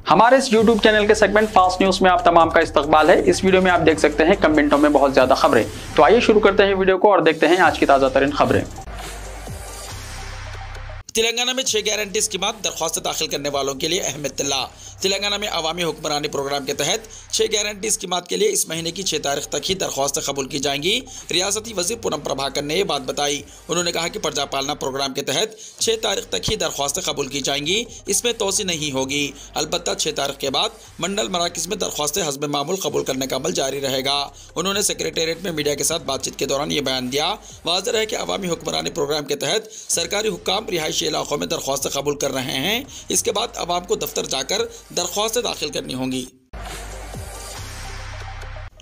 हमारे इस YouTube channel के सेगमेंट फास्ट न्यूज में आप तमाम का इस्तकबाल है। इस वीडियो में आप देख सकते हैं कम मिनटों में बहुत ज्यादा खबरें। तो आइए शुरू करते हैं वीडियो को और देखते हैं आज की ताजा तरीन खबरें। तेलंगाना में 6 गारंटी स्कीमात दरख्वास्त दाखिल करने वालों के लिए अहम इत्तला। तेलंगाना में अवामी हुक्मरानी प्रोग्राम के तहत 6 गारंटी स्कीमात के लिए इस महीने की 6 तारीख तक ही दरख्वास्त कबूल की जाएंगी। रियासती वजीर पूनम प्रभाकर ने ये बात बताई। उन्होंने कहा कि प्रजा पालना प्रोग्राम के तहत 6 तारीख तक ही दरख्वास्त कबूल की जाएंगी, इसमें तोसी नहीं होगी। अलबत्ता 6 तारीख के बाद मंडल मराकज़ में दरख्वास्त हस्ब मामूल कबूल करने का अमल जारी रहेगा। उन्होंने सेक्रेटेरिएट में मीडिया के साथ बातचीत के दौरान ये बयान दिया। वाज़ेह है कि अवामी हुक्मरानी प्रोग्राम के तहत सरकारी हुक्काम रिहायशी इलाकों में दरख्वास्त कबूल कर रहे हैं। इसके बाद अवाम को दफ्तर जाकर दरख्वास्त दाखिल करनी होंगी।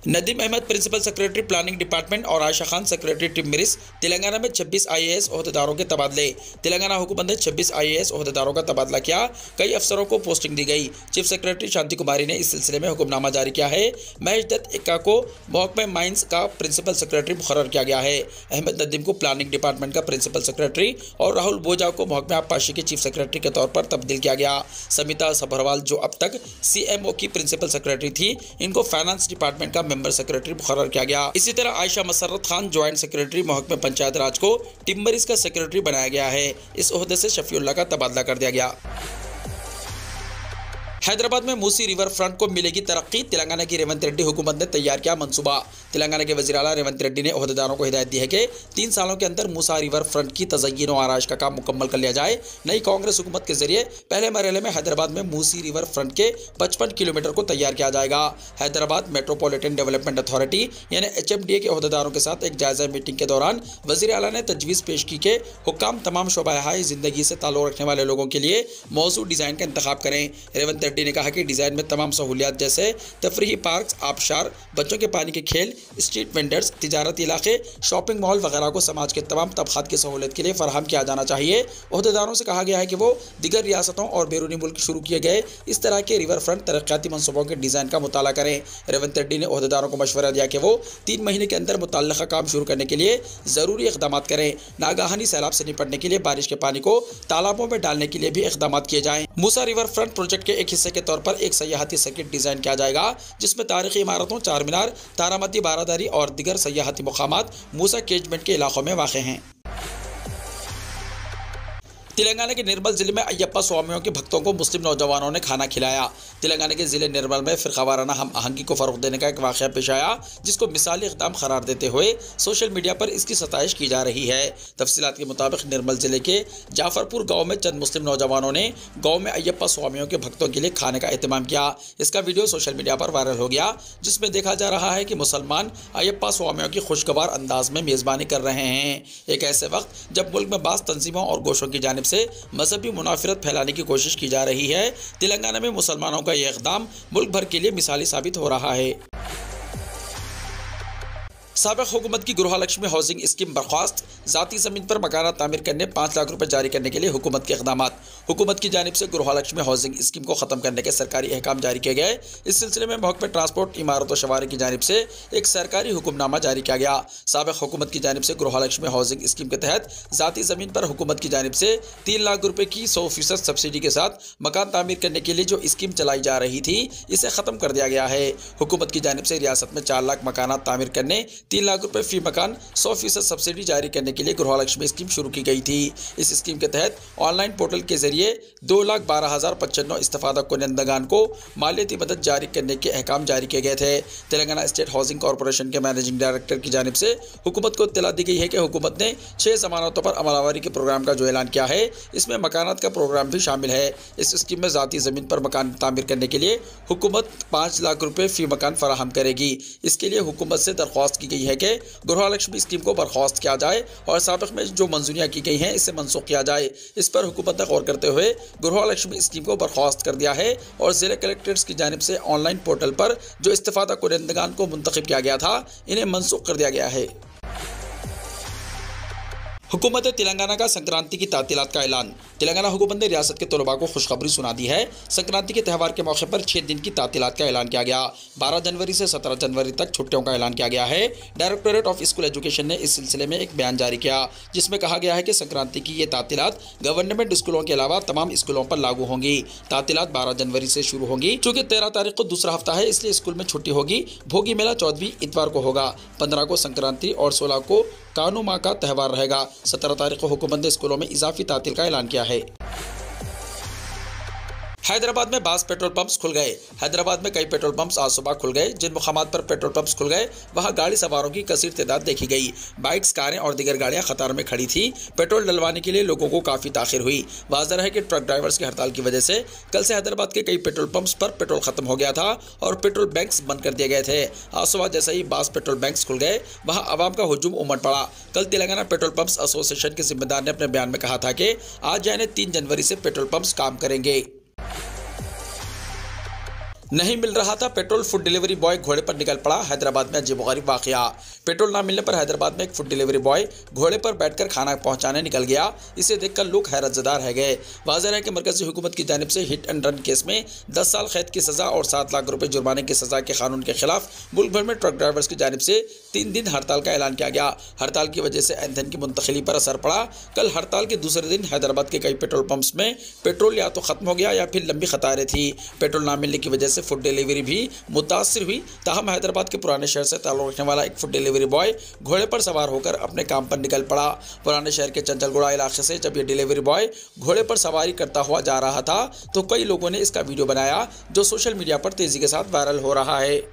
Nadeem Ahmad principal secretary planning department और आयशा खान सेक्रेटरी टिमरिस। तेलंगाना में 26 IAS ओहदेदारों के तबादले। तेलंगाना हुकूमत ने 26 IAS ओहदेदारों का तबादला किया। कई अफसरों को पोस्टिंग दी गई। चीफ सेक्रेटरी शांति कुमारी ने इस सिलसिले में हुक्मनामा जारी किया है। महेश दत्त इक्का को महकमे माइंस का प्रिंसिपल सेक्रेटरी मुकर्रर किया गया है। अहमद नदीम को प्लानिंग डिपार्टमेंट का प्रिंसिपल सेक्रेटरी और राहुल बोजा को महकमे आबपाशी के चीफ सेक्रेटरी के तौर पर तब्दील किया गया। समिता सबरवाल जो अब तक CMO की प्रिंसिपल सेक्रेटरी थी, इनको फाइनेंस डिपार्टमेंट का मेंबर सेक्रेटरी मुकर्रर किया गया। इसी तरह आयशा मसर्रत खान ज्वाइंट सेक्रेटरी महकमे पंचायत राज को टिम्बरिस का सेक्रेटरी बनाया गया है। इस ओहदे से शफीउल्लाह का तबादला कर दिया गया। हैदराबाद में मूसी रिवर फ्रंट को मिलेगी तरक्की। तेलंगाना की रेवंत रेड्डी हुकूमत ने तैयार किया मंसूबा। तेलंगाना के वज़ीर आला रेवंत रेड्डी ने ओहदेदारों को हिदायत दी है कि 3 सालों के अंदर मूसा रिवर फ्रंट की तज़य्यीन और आराइश का काम मुकम्मल कर लिया जाए। नई कांग्रेस हुकूमत के जरिए पहले मरहले में हैदराबाद में मूसी रिवर फ्रंट के 55 किलोमीटर को तैयार किया जाएगा। हैदराबाद मेट्रोपॉलिटन डेवलपमेंट अथॉरिटी यानी HMDA के ओहदेदारों के साथ एक जायजा मीटिंग के दौरान वज़ीर आला ने तजवीज़ पेश की कि हुक्काम तमाम शोबाए ज़िंदगी से ताल्लुक़ रखने वाले लोगों के लिए मौजू डिज़ाइन का इंतखाब करें। रेवंत रेड्डी ने कहा कि डिज़ाइन में तमाम सहूलियात जैसे तफरीही पार्क्स, आबशार, बच्चों के पानी के खेल, स्ट्रीट वेंडर्स, तिजारती इलाके, शॉपिंग मॉल वगैरह को समाज के तमाम तबक़ात की सहूलियत के लिए फराहम किया जाना चाहिए। ओहदेदारों से कहा गया है कि वो दीगर रियासतों और बैरूनी मुल्क शुरू किए गए इस तरह के रिवर फ्रंट तरक्याती मनसूबों के डिज़ाइन का मुताला करें। रेवंत रेड्डी ने ओहदेदारों को मशवरा दिया कि वो 3 महीने के अंदर मुतल्लिक़ा काम शुरू करने के लिए ज़रूरी इक़दाम करें। नागाहानी सैलाब से निपटने के लिए बारिश के पानी को तालाबों में डालने के लिए भी इक़दाम किए जाएँ। मूसा रिवर फ्रंट प्रोजेक्ट के एक हिस्से के तौर पर एक सयाहती सर्किट डिज़ाइन किया जाएगा, जिसमें तारीखी इमारतों, चार मीनार, तारामती बारादारी और दिगर सयाहती मुकामात मूसा कैचमेंट के इलाकों में वाक़ हैं। तेलंगाना के निर्मल जिले में अय्यप्पा स्वामियों के भक्तों को मुस्लिम नौजवानों ने खाना खिलाया। तेलंगाना के जिले निर्मल में फ़िरक़ावाराना हम आहंगी को फ़रोग़ देने का एक वाक़या पेश आया, जिसको मिसाली इक़दाम करार देते हुए सोशल मीडिया पर इसकी सताइश की जा रही है। तफसीलात के मुताबिक निर्मल जिले के जाफरपुर गाँव में चंद मुस्लिम नौजवानों ने गाँव में अय्यप्पा स्वामियों के भक्तों के लिए खाने का एहतमाम किया। इसका वीडियो सोशल मीडिया पर वायरल हो गया, जिसमें देखा जा रहा है कि मुसलमान अय्यप्पा स्वामियों की खुशगवार अंदाज में मेज़बानी कर रहे हैं। एक ऐसे वक्त जब मुल्क में बाज़ तंजीमों और गोशों की जानिब से मजहबी मुनाफिरत फैलाने की कोशिश की जा रही है, तेलंगाना में मुसलमानों का यह इक़दाम मुल्क भर के लिए मिसाली साबित हो रहा है। साबिक़ हुकूमत की गृहलक्ष्मी हाउसिंग स्कीम बर्खास्त। ज़ाती ज़मीन पर मकाना तामीर करने 5 लाख रुपये जारी करने के लिए हुकूमत के इक़दामात। हुकूमत की जानिब से गृहलक्ष्मी हाउसिंग स्कीम को ख़त्म करने के सरकारी अहकाम जारी किए गए। इस सिलसिले में महकमे ट्रांसपोर्ट, इमारत और शवारी की जानिब से एक सरकारी हुक्मनामा जारी किया गया। साबिक़ हुकूमत की जानिब से गृहलक्ष्मी हाउसिंग स्कीम के तहत ज़ाती ज़मीन पर हुकूमत की जानिब से 3 लाख रुपये की 100% सब्सिडी के साथ मकान तामीर करने के लिए जो स्कीम चलाई जा रही थी, इसे ख़त्म कर दिया गया है। हुकूमत की जानिब से रियासत में 4 लाख मकानात तामीर करने 3 लाख रुपये फी मकान 100% सब्सिडी जारी करने के लिए गृहलक्ष्मी स्कीम शुरू की गई थी। इस स्कीम के तहत ऑनलाइन पोर्टल के जरिए 2,12,095 इस्तफादा कुनंदगान को मालियाती मदद जारी करने के अहकाम जारी किए गए थे। तेलंगाना स्टेट हाउसिंग कॉरपोरेशन के मैनेजिंग डायरेक्टर की जानिब से हुकूमत को इत्तला दी गई है कि हुकूमत ने 6 ज़मानतों पर अमलावरी के प्रोग्राम का जो ऐलान किया है, इसमें मकानात का प्रोग्राम भी शामिल है। इस स्कीम में ज़ाती ज़मीन पर मकान तामीर करने के लिए हुकूमत 5 लाख रुपये फी मकान फराहम करेगी। इसके लिए हुकूमत से दरख्वास्त की गई है कि गृहलक्ष्मी स्कीम को बर्खास्त किया जाए और साबिक़ में जो मंजूरियाँ की गई हैं इसे मनसूख किया जाए। इस पर हुकूमत ने गौर करते हुए गृहलक्ष्मी स्कीम को बर्खास्त कर दिया है और ज़िला कलेक्टर्स की जानिब से ऑनलाइन पोर्टल पर जो इस्तिफ़ादा कुनंदगान को मुंतखब किया गया था, इन्हें मनसूख कर दिया गया है। हुकूमत तेलंगाना का संक्रांति की तातीलात का ऐलान। तेलंगाना हुकूमत ने रियासत के तलबा को खुशखबरी सुना दी है। संक्रांति के त्यौहार के मौके पर 6 दिन की तातीलात का ऐलान किया गया। 12 जनवरी से 17 जनवरी तक छुट्टियों का ऐलान किया गया है। डायरेक्टोरेट ऑफ स्कूल एजुकेशन ने इस सिलसिले में एक बयान जारी किया, जिसमें कहा गया है कि संक्रांति की ये तातीलात गवर्नमेंट स्कूलों के अलावा तमाम स्कूलों पर लागू होंगी। तातीलात 12 जनवरी से शुरू होंगी। चूँकि 13 तारीख को दूसरा हफ्ता है, इसलिए स्कूल में छुट्टी होगी। भोगी मेला 14वीं इतवार को होगा, 15 को संक्रांति और 16 को कानू माह का त्यौहार रहेगा। 17 तारीख को हुकूमत ने स्कूलों में इजाफी तातील का ऐलान किया है। हैदराबाद में 22 पेट्रोल पंप्स खुल गए। हैदराबाद में कई पेट्रोल पंप्स आज सुबह खुल गए। जिन मुकामात पर पेट्रोल पंप्स खुल गए वहां गाड़ी सवारों की कसीर तादाद देखी गई। बाइक्स, कारें और दीगर गाड़ियां कतार में खड़ी थी। पेट्रोल डलवाने के लिए लोगों को काफ़ी ताखिर हुई। वाज़ेह है कि ट्रक ड्राइवर्स की हड़ताल की वजह से कल से हैदराबाद के कई पेट्रोल पंप्स पर पेट्रोल खत्म हो गया था और पेट्रोल बैंक्स बंद कर दिए गए थे। आज सुबह जैसे ही 22 पेट्रोल बैंक्स खुल गए वहाँ आवाम का हुजूम उमड़ पड़ा। कल तेलंगाना पेट्रोल पंप्स एसोसिएशन के जिम्मेदार ने अपने बयान में कहा था कि आज यानी 3 जनवरी से पेट्रोल पंप्स काम करेंगे। नहीं मिल रहा था पेट्रोल, फूड डिलीवरी बॉय घोड़े पर निकल पड़ा। हैदराबाद में अजीबोगरीब वाकया। पेट्रोल ना मिलने पर हैदराबाद में एक फूड डिलीवरी बॉय घोड़े पर बैठकर खाना पहुंचाने निकल गया। इसे देखकर लोग हैरतज़दा रह गए। वाज़ेह है कि मरकज़ी हुकूमत की जानिब से हिट एंड रन केस में 10 साल कैद की सज़ा और 7 लाख रुपये जुर्माने की सज़ा के कानून के खिलाफ मुल्क भर में ट्रक ड्राइवर्स की जानिब से 3 दिन हड़ताल का ऐलान किया गया। हड़ताल की वजह से ईंधन की मुंतकिली पर असर पड़ा। कल हड़ताल के दूसरे दिन हैदराबाद के कई पेट्रोल पंप्स में पेट्रोल या तो ख़त्म हो गया या फिर लंबी कतारें थी। पेट्रोल ना मिलने की वजह से फूड डिलीवरी भी मुतासिर हुई। ताहम हैदराबाद के पुराने शहर से ताल्लुक़ रखने वाला एक फूड डिलीवरी बॉय घोड़े पर सवार होकर अपने काम पर निकल पड़ा। पुराने शहर के चंचलगुड़ा इलाके से जब ये डिलीवरी बॉय घोड़े पर सवारी करता हुआ जा रहा था तो कई लोगों ने इसका वीडियो बनाया, जो सोशल मीडिया पर तेजी के साथ वायरल हो रहा है।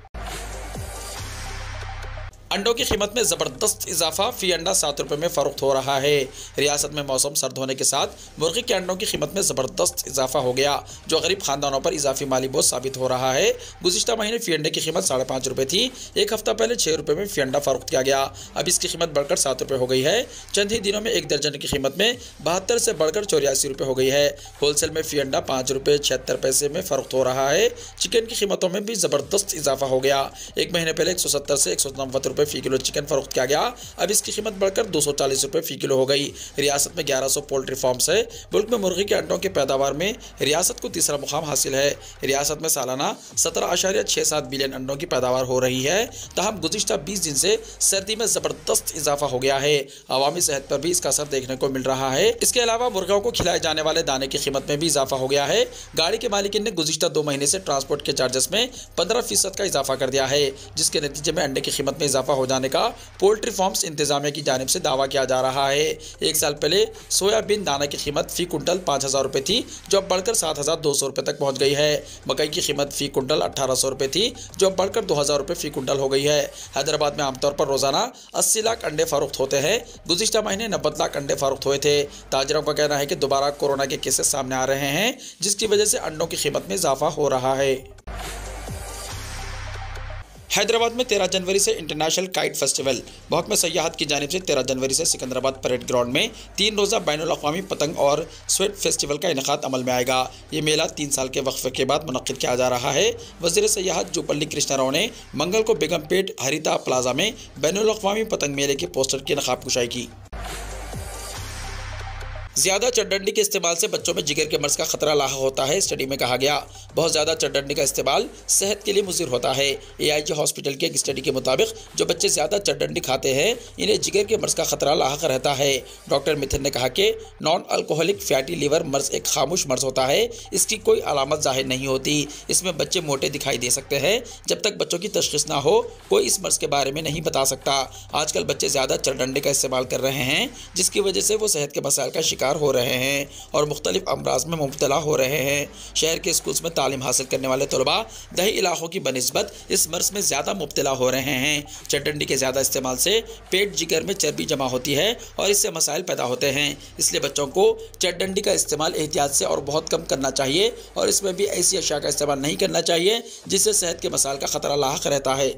अंडों की कीमत में ज़बरदस्त इजाफा, फी अंडा 7 रुपये में फ़रोख्त हो रहा है। रियासत में मौसम सर्द होने के साथ मुर्गी के अंडों की कीमत में ज़बरदस्त इजाफा हो गया, जो गरीब ख़ानदानों पर इजाफी माली बोझ साबित हो रहा है। गुज़िश्ता महीने फी अंडे की कीमत 5.5 रुपये थी। एक हफ्ता पहले 6 रुपये में फी अंडा फ़रोख्त किया गया। अब इसकी कीमत बढ़कर 7 रुपये हो गई है। चंद ही दिनों में एक दर्जन की कीमत में 72 से बढ़कर 84 रुपये हो गई है। होलसेल में फी अंडा 5 रुपये 76 पैसे में फ़रोख्त हो रहा है। चिकन की कीमतों में भी ज़बरदस्त इजाफा हो गया। एक महीने पहले 170 से 190 रुपये फ़ी किलो चिकन फ़रोख्त किया गया। अब इसकी कीमत बढ़कर 240 रुपये फ़ी किलो हो गई। रियासत में 1100 पोल्ट्री फार्म्स है। मुल्क में मुर्गी के अंडों की पैदावार में रियासत को तीसरा मुकाम हासिल है। रियासत में सालाना 17.67 बिलियन अंडों की पैदावार हो रही है। ताहम गुज़िश्ता 20 दिन से सर्दी में ज़बरदस्त इजाफा हो गया है। अवामी सेहत पर भी इसका असर देखने को मिल रहा है। इसके अलावा मुर्गियों को खिलाए जाने वाले दाने की कीमत में भी इजाफा हो गया है। गाड़ी के मालिकिन ने गुज़िश्ता 2 महीने से ट्रांसपोर्ट के चार्जेस में 15% का इजाफा कर दिया है, जिसके नतीजे में अंडे की कीमत में इजाफा हो जाने का पोल्ट्री फार्म्स इंतजामिया की जानिब से दावा किया जा रहा है। एक साल पहले सोयाबीन दाना की कीमत फ़ी कुंटल 5,000 रुपये थी, जो अब बढ़कर 7,200 रुपये तक पहुँच गई है। मकई की कीमत फ़ी कुंटल 1,800 रुपये थी, जो अब बढ़कर 2,000 रुपये फ़ी कुंटल हो गई है। हैदराबाद में आमतौर पर रोज़ाना 80 लाख अंडे फ़रोख्त होते हैं। गुज़िश्ता महीने 90 लाख अंडे फ़रोख्त हुए थे। ताजरों का कहना है कि दोबारा कोरोना के केसेस सामने आ रहे हैं, जिसकी वजह से अंडों की कीमत में इजाफा हो रहा है। हैदराबाद में 13 जनवरी से इंटरनेशनल काइट फेस्टिवल। महकमा सयाहत की जानिब से 13 जनवरी से सिकंदराबाद परेड ग्राउंड में 3 रोज़ा बैनुल-अक़वामी पतंग और स्वेट फेस्टिवल का इनेकाद अमल में आएगा। ये मेला 3 साल के वक्फे के बाद मुनक़्क़िद किया जा रहा है। वज़ीर सयाहत जुपल्ली कृष्णा राव ने मंगल को बेगमपेट हरिता प्लाजा में बैनुल-अक़वामी पतंग मेले के पोस्टर की नक़ाबकुशाई की। ज़्यादा चटडंडी के इस्तेमाल से बच्चों में जिगर के मर्ज़ का खतरा लाहा होता है। स्टडी में कहा गया, बहुत ज़्यादा चटडंडी का इस्तेमाल सेहत के लिए मुज़िर होता है। AIG हॉस्पिटल की एक स्टडी के मुताबिक जो बच्चे ज़्यादा चटडंडी खाते हैं, इन्हें जिगर के मर्ज़ का खतरा लाहक रहता है। डॉक्टर मिथुन ने कहा कि नॉन अल्कोहलिक फैटी लीवर मर्ज़ एक खामोश मर्ज़ होता है। इसकी कोई अलामत ज़ाहिर नहीं होती। इसमें बच्चे मोटे दिखाई दे सकते हैं। जब तक बच्चों की तशख़ीस ना हो, कोई इस मर्ज़ के बारे में नहीं बता सकता। आजकल बच्चे ज़्यादा चटडंडी का इस्तेमाल कर रहे हैं, जिसकी वजह से वो सेहत के मसाइल का शिकार हो रहे हैं और मुख्तलिफ अमराज में मुब्तला हो रहे हैं। शहर के स्कूल्स में तालीम हासिल करने वाले तलबा दही इलाकों की बनिस्बत इस मर्ज़ में ज़्यादा मुब्तला हो रहे हैं। चटडंडी के ज़्यादा इस्तेमाल से पेट जिगर में चर्बी जमा होती है और इससे मसाइल पैदा होते हैं। इसलिए बच्चों को चटडंडी का इस्तेमाल एहतियात से और बहुत कम करना चाहिए और इसमें भी ऐसी अशिया का इस्तेमाल नहीं करना चाहिए जिससे सेहत के मसाइल का खतरा लाहक रहता है।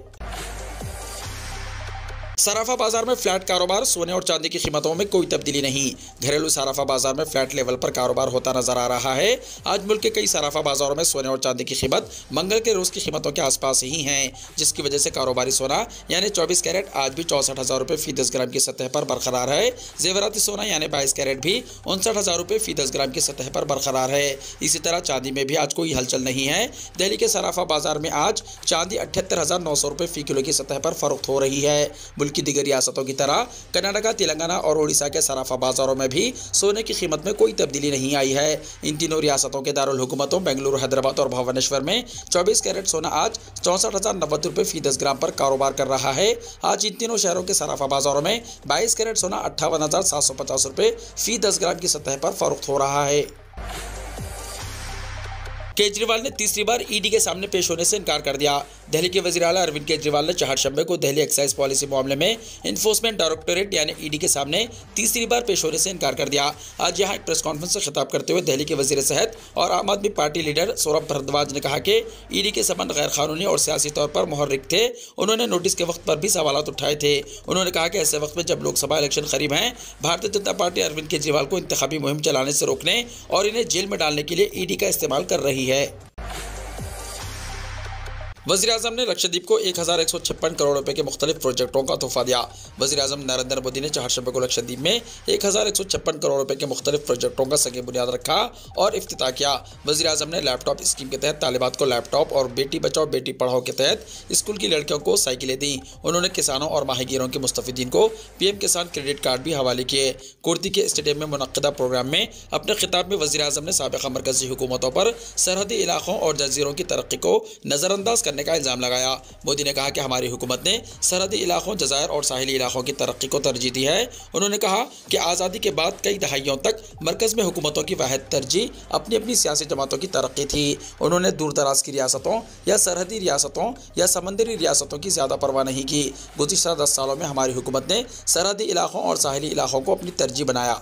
सराफा बाजार में फ्लैट कारोबार, सोने और चांदी की कीमतों में कोई तब्दीली नहीं। घरेलू सराफा बाजार में फ्लैट लेवल पर कारोबार होता नजर आ रहा है। आज मुल्क के कई सराफा बाजारों में सोने और चांदी की कीमत मंगल के रोज की कीमतों के आसपास ही है, जिसकी वजह से कारोबारी सोना यानी 24 कैरेट आज भी 64,000 रुपये फी 10 ग्राम की सतह पर बरकरार है। जेवराती सोना यानी 22 कैरेट भी 59,000 रुपये फी 10 ग्राम की सतह पर बरकरार है। इसी तरह चांदी में भी आज कोई हलचल नहीं है। दिल्ली के सराफा बाजार में आज चांदी 78,900 रुपये फी किलो की सतह पर फरोख्त हो रही है। मुल्क की दीगर रियासतों की तरह कर्नाटका, तेलंगाना और ओडिशा के सराफा बाजारों में भी सोने की कीमत में कोई तब्दीली नहीं आई है। इन तीनों रियासतों के दारुल हुकूमतों बेंगलुरु, हैदराबाद और भुवनेश्वर में 24 कैरेट सोना आज 64,090 रुपये फी 10 ग्राम पर कारोबार कर रहा है। आज इन तीनों शहरों के सराफा बाजारों में 22 कैरेट सोना 58,750 रुपये फी 10 ग्राम की सतह पर फरोख्त हो रहा है। केजरीवाल ने तीसरी बार ईडी के सामने पेश होने से इनकार कर दिया। दिल्ली के वज़ीर आला अरविंद केजरीवाल ने चहारशंबे को दिल्ली एक्साइज पॉलिसी मामले में इन्फोर्समेंट डायरेक्टोरेट यानी ईडी के सामने तीसरी बार पेश होने से इनकार कर दिया। आज यहां एक प्रेस कॉन्फ्रेंस से खिताब करते हुए दिल्ली के वज़ीर सेहत और आम आदमी पार्टी लीडर सौरभ भारद्वाज ने कहा कि ईडी के संबंध गैर कानूनी और सियासी तौर पर मुहर्रिक थे। उन्होंने नोटिस के वक्त पर भी सवालात उठाए थे। उन्होंने कहा कि ऐसे वक्त में जब लोकसभा इलेक्शन करीब हैं, भारतीय जनता पार्टी अरविंद केजरीवाल को इंतखाबी मुहिम चलाने से रोकने और इन्हें जेल में डालने के लिए ईडी का इस्तेमाल कर रही है। वज़ीर-ए-आज़म ने लक्षद्वीप को 1,156 करोड़ रुपए के मुख्तलिफ प्रोजेक्टों का तोहफा दिया। वज़ीर-ए-आज़म नरेंद्र मोदी ने चहारशंबे को लक्षद्वीप में 1,156 करोड़ रुपए के मुख्तलिफ प्रोजेक्टों का सगे बुनियाद रखा और इफ्तिताह किया। वज़ीर-ए-आज़म ने लैपटॉप स्कीम के तहत तालिबात को लैपटॉप और बेटी बचाओ बेटी पढ़ाओ के तहत स्कूल की लड़कियों को साइकिलें दी। उन्होंने किसानों और माहीगीरों के मुस्तफीदीन को PM किसान क्रेडिट कार्ड भी हवाले किए। कुर्ती के स्टेडियम में मुनक्किदा प्रोग्राम में अपने खिताब में वज़ीर-ए-आज़म ने साबिक़ा मरकज़ी हुकूमतों पर सरहदी इलाकों और जजीरों की तरक्की को नज़रअंदाज करने का इल्ज़ाम लगाया। मोदी ने कहा कि हमारी हुकूमत ने सरहदी इलाकों, जज़ायर और साहिली इलाकों की तरक्की को तरजीह दी है। उन्होंने कहा कि आज़ादी के बाद कई दहाइयों तक मरकज़ में हुकूमतों की वाहिद तरजीह अपनी अपनी सियासी जमातों की तरक्की थी। उन्होंने दूर दराज की रियासतों या सरहदी रियासतों या समंदरी रियासतों की ज़्यादा परवाह नहीं की। गुज़िश्ता 10 सालों में हमारी हुकूमत ने सरहदी इलाकों और साहिली इलाकों को अपनी तरजीह बनाया।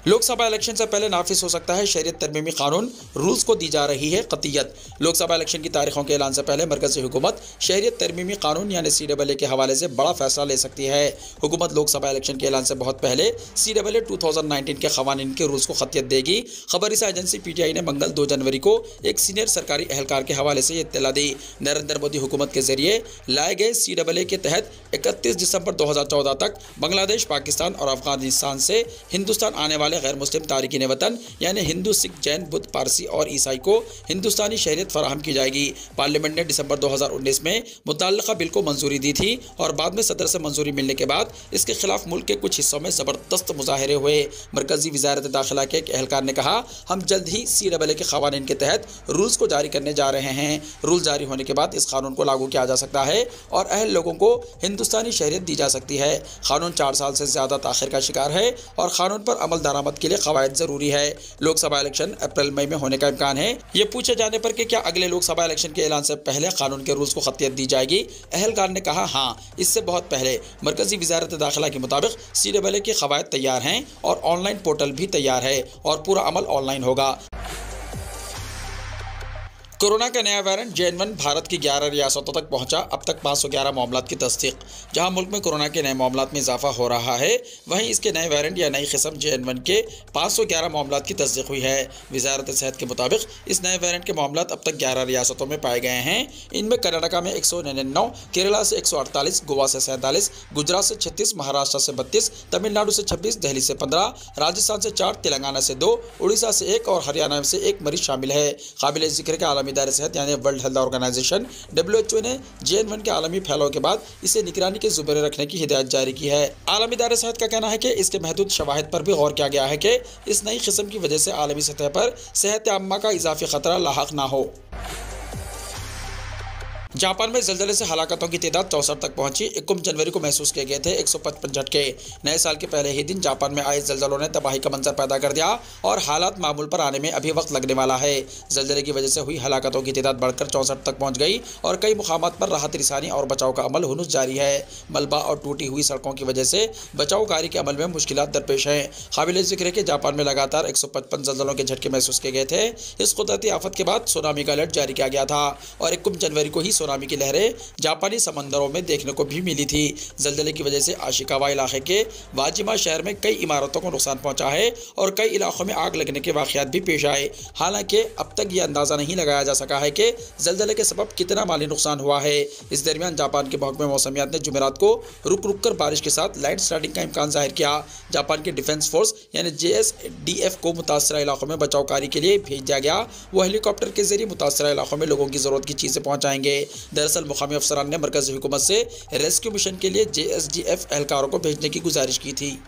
लोकसभा इलेक्शन से पहले नाफिज हो सकता है शरीयत तरमीमी कानून, रूल्स को दी जा रही है कतियत। लोकसभा इलेक्शन की तारीखों के ऐलान से पहले मरकज़ी हुकूमत शरीयत तरमीमी कानून यानी CAA के हवाले से बड़ा फैसला ले सकती है। हुकूमत लोकसभा इलेक्शन के ऐलान से बहुत पहले CAA 2019 के क़वानीन के रूल्स को खतियत देगी। खबरसां एजेंसी PTI ने मंगल 2 जनवरी को एक सीनियर सरकारी एहलकार के हवाले से ये इत्तला दी। नरेंद्र मोदी हुकूमत के जरिए लाए गए CAA के तहत 31 दिसंबर 2014 तक बांग्लादेश, पाकिस्तान और अफगानिस्तान से हिंदुस्तान आने वाले गैर मुस्लिम तारिकीन वतन यानी हिंदू, सिख, जैन, बुद्ध, पारसी और ईसाई को हिंदुस्तानी शहरियत फराहम की जाएगी। पार्लियामेंट ने दिसंबर 2019 में मुतल्लिका बिल को मंजूरी दी थी और बाद में सदर से मंजूरी मिलने के बाद इसके खिलाफ मुल्क के कुछ हिस्सों में ज़बरदस्त मुजाहरे हुए। मरकजी वज़ारत दाखिला के एक एहलकार ने कहा, हम जल्द ही CAA के क़वानीन के तहत रूल्स को जारी करने जा रहे हैं। रूल जारी होने के बाद इस कानून को लागू किया जा सकता है और अहल लोगों को हिंदुस्तानी शहरियत दी जा सकती है। कानून 4 साल से ज़्यादा ताख़िर का शिकार है और कानून पर अमल दरामद के लिए कवायद जरूरी है। लोकसभा इलेक्शन अप्रैल-मई में होने का इम्कान है। ये पूछे जाने पर कि क्या अगले लोकसभा इलेक्शन के ऐलान से पहले कानून के रूल्स को खतियत दी जाएगी, एहलकार ने कहा, हाँ, इससे बहुत पहले। मरकजी वज़ारत दाखिला के मुताबिक CAA के कवायद तैयार हैं और ऑनलाइन पोर्टल भी तैयार है और पूरा अमल ऑनलाइन होगा। कोरोना का नया वेरिएंट JN1 भारत की 11 रियासतों तक पहुंचा। अब तक 511 मामलात की तस्दीक। जहां मुल्क में कोरोना के नए मामलात में इजाफा हो रहा है, वहीं इसके नए वेरिएंट या नई किस्म JN1 के 511 मामलात की तस्दीक हुई है। वज़ारत सेहत के मुताबिक इस नए वेरिएंट के मामलात अब तक 11 रियासतों में पाए गए हैं। इनमें कर्नाटका में 199, केरला से 148, गोवा से 47, गुजरात से 36, महाराष्ट्र से 32, तमिलनाडु से 26, दिल्ली से 15, राजस्थान से 4, तेलंगाना से 2, उड़ीसा से 1 और हरियाणा से 1 मरीज शामिल है। काबिल जिक्र के आलमी इदारे सेहत यानी वर्ल्ड हेल्थ ऑर्गेनाइजेशन WHO ने JN1 के आलमी फैलाव के बाद इसे निगरानी के ज़ुमरे रखने की हिदायत जारी की है। आलमी इदारे सेहत का कहना है कि इसके महदूद शवाहिद पर भी गौर किया गया है कि इस नई किस्म की वजह से आलमी सतह पर सेहत आम्मा का इजाफी खतरा लाहक ना हो। जापान में ज़लज़ले से हलाकतों की तादाद 64 तक पहुंची। 21 जनवरी को महसूस किए गए थे 155 झटके। नए साल के पहले ही दिन जापान में आए ज़लज़लों ने तबाही का मंजर पैदा कर दिया और हालात मामूल पर आने में अभी वक्त लगने वाला है। ज़लज़ले की वजह से हुई हलाकतों की तादाद बढ़कर 64 तक पहुंच गई और कई मुकामात पर राहत रिसानी और बचाव का अमल हुनूस जारी है। मलबा और टूटी हुई सड़कों की वजह से बचाव कार्य के अमल में मुश्किलात दरपेश हैं। काबिल ज़िक्र है कि जापान में लगातार 155 ज़लज़लों के झटके महसूस किए गए थे। इस कुदरती आफत के बाद सुनामी का अलर्ट जारी किया गया था और 21 जनवरी को ही सुनामी की लहरें जापानी समंदरों में देखने को भी मिली थी। जल्जले की वजह से आशिकावा इलाके के वाजिमा शहर में कई इमारतों को नुकसान पहुंचा है और कई इलाकों में आग लगने के वाकयात भी पेश आए। हालांकि अब तक ये अंदाजा नहीं लगाया जा सका है कि जल्जले के सबब कितना माली नुकसान हुआ है। इस दरमियान जापान के महकमे मौसमियात ने जुमेरात को रुक रुक कर बारिश के साथ लैंड स्लाइडिंग का इम्कान जाहिर किया। जापान के डिफेंस फोर्स यानी JSDF को मुतासरा इलाकों में बचाव कार्य के लिए भेज दिया गया। वो हेलीकॉप्टर के जरिए मुतासरा इलाकों में लोगों की जरूरत की चीजें पहुंचाएंगे। दरअसल मुकामी अफसरान ने मरकजी हुकूमत से रेस्क्यू मिशन के लिए JSDF एहलकारों को भेजने की गुजारिश की थी।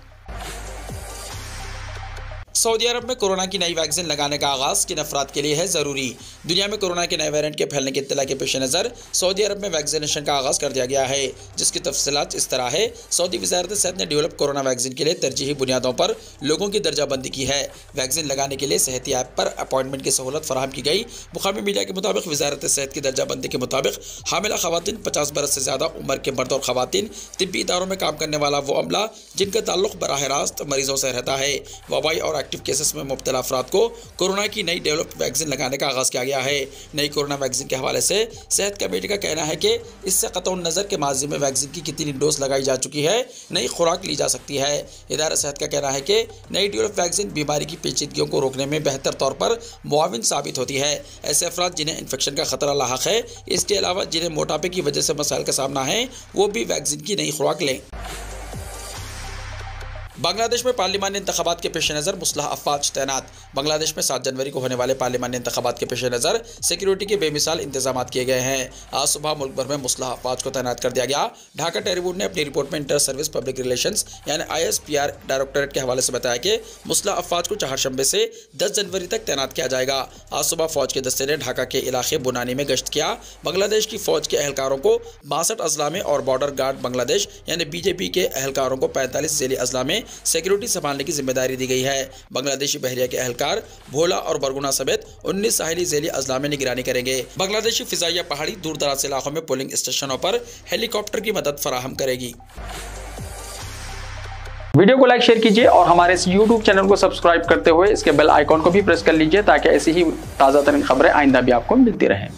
सऊदी अरब में कोरोना की नई वैक्सीन लगाने का आगाज़ किन अफराद के लिए है ज़रूरी। दुनिया में कोरोना के नए वेरिएंट के फैलने की इत्तला के पेश नज़र सऊदी अरब में वैक्सीनेशन का आगाज़ कर दिया गया है, जिसकी तफसीलात इस तरह है। सऊदी वज़ारत सेहत ने डेवलप कोरोना वैक्सीन के लिए तरजीही बुनियादों पर लोगों की दर्जाबंदी की है। वैक्सीन लगाने के लिए सेहती ऐप पर अपॉइंटमेंट की सहूलत फराहम की गई। मुकामी मीडिया के मुताबिक वज़ारत सेहत की दर्जाबंदी के मुताबिक हामिला ख़वातीन, 50 बरस से ज़्यादा उम्र के मर्द और ख़वातीन, तिब्बी इदारों में काम करने वाला वो अमला जिनका ताल्लुक बराह रास्त मरीजों से रहता है, वबाई और एक्टिव केसेस में मुब्तला अफराद को कोरोना की नई डेवलप वैक्सीन लगाने का आगाज़ किया गया है। नई कोरोना वैक्सीन के हवाले से सेहत कमेटी का कहना है कि इससे क़तौन नज़र के माजी में वैक्सीन की कितनी डोज लगाई जा चुकी है, नई खुराक ली जा सकती है। इदारा सेहत का कहना है कि नई डेवलप वैक्सीन बीमारी की पेचीदगियों को रोकने में बेहतर तौर पर मुआविन साबित होती है। ऐसे अफराद जिन्हें इन्फेक्शन का खतरा लाहक है, इसके अलावा जिन्हें मोटापे की वजह से मसाइल का सामना है, वो भी वैक्सीन की नई खुराक लें। बांग्लादेश में पार्लिमानी इंतखाबात के पेश नज़र मुस्लह अफवाज तैनात। बांग्लादेश में 7 जनवरी को होने वाले पार्लिमानी इंतखाबात के पेश नज़र सिक्योरिटी के बेमिसाल इंतजाम किए गए हैं। आज सुबह मुल्क भर में मुस्लह अफवाज को तैनात कर दिया गया। ढाका टेरी बोर्ड ने अपनी रिपोर्ट में इंटर सर्विस पब्लिक रिलेशंस यानी ISPR डायरेक्टोरेट के हवाले से बताया कि मुस्लह अफवाज को चहारशंबे से 10 जनवरी तक तैनात किया जाएगा। आज सुबह फौज के दस्ते ने ढाका के इलाके बुनानी में गश्त किया। बांग्लादेश की फौज के एहलकारों को 62 अजला में और बॉर्डर गार्ड बांग्लादेश यानी BJP के एहलकारों को 45 ज़ेली अजला में सिक्योरिटी संभालने की जिम्मेदारी दी गई है। बांग्लादेशी बहरिया के एहलकार भोला और बरगुना समेत 19 साहिली ज़ेली अजला में निगरानी करेंगे। बांग्लादेशी फिजाइया पहाड़ी दूर दराज इलाकों में पोलिंग स्टेशनों पर हेलीकॉप्टर की मदद फराहम करेगी। वीडियो को लाइक शेयर कीजिए और हमारे इस YouTube चैनल को सब्सक्राइब करते हुए इसके बेल आइकॉन को भी प्रेस कर लीजिए ताकि ऐसी ही ताज़ा तरीन खबरें आइंदा भी आपको मिलती रहें।